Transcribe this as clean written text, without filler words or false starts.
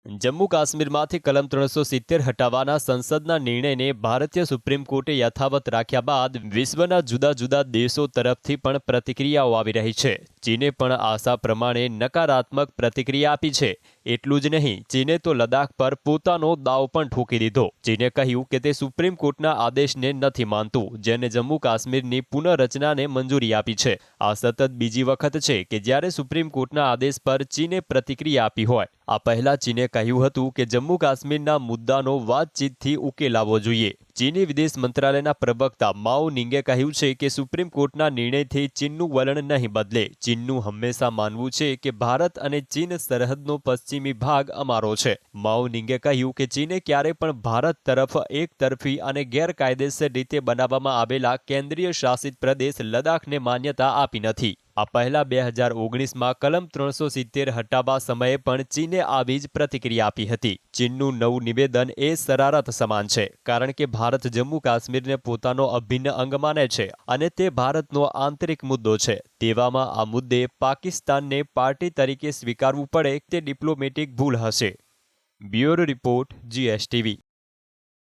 જમ્મુ કાશ્મીરમાંથી કલમ 370 હટાવવાના સંસદના નિર્ણયને ભારતીય સુપ્રીમ કોર્ટે યથાવત રાખ્યા બાદ વિશ્વના જુદા જુદા દેશો તરફથી પણ પ્રતિક્રિયાઓ આવી રહી છે। ચીને પણ આશા પ્રમાણે નકારાત્મક પ્રતિક્રિયા આપી છે। એટલું જ નહીં, ચીને તો લદ્દાખ પર પોતાનો દાવ પણ ઠોકી દીધો। ચીને કહ્યું કે તે સુપ્રીમ કોર્ટના આદેશને નથી માનતું, જેને જમ્મુ કાશ્મીરની પુનઃરચનાને મંજૂરી આપી છે। આ સતત બીજી વખત છે કે જ્યારે સુપ્રીમ કોર્ટના આદેશ પર ચીને પ્રતિક્રિયા આપી હોય। આ પહેલા ચીને કહ્યું હતું કે જમ્મુ કાશ્મીરના મુદ્દાનો વાતચીતથી ઉકેલ આવવો જોઈએ। ચીની વિદેશ મંત્રાલયના પ્રવક્તા માઓ નિંગે કહ્યું છે કે સુપ્રીમ કોર્ટના નિર્ણયથી ચીનનું વલણ નહીં બદલે। ચીનનું હંમેશા માનવું છે કે ભારત અને ચીન સરહદનો પશ્ચિમી ભાગ અમારો છે। માઓ નિંગે કહ્યું કે ચીને ક્યારેય પણ ભારત તરફ એકતરફી અને ગેરકાયદેસર રીતે બનાવવામાં આવેલા કેન્દ્રીય શાસિત પ્રદેશ લદ્દાખને માન્યતા આપી નથી। આ પહેલા 2019માં કલમ 370 હટાવવા સમયે પણ ચીને આવી જ પ્રતિક્રિયા આપી હતી। ચીનનું નવું નિવેદન એ શરારત સમાન છે, કારણ કે ભારત જમ્મુ કાશ્મીરને પોતાનો અભિન્ન અંગ માને છે અને તે ભારતનો આંતરિક મુદ્દો છે। તેવામાં આ મુદ્દે પાકિસ્તાનને પાર્ટી તરીકે સ્વીકારવું પડે તે ડિપ્લોમેટિક ભૂલ હશે। Bureau report, GSTV।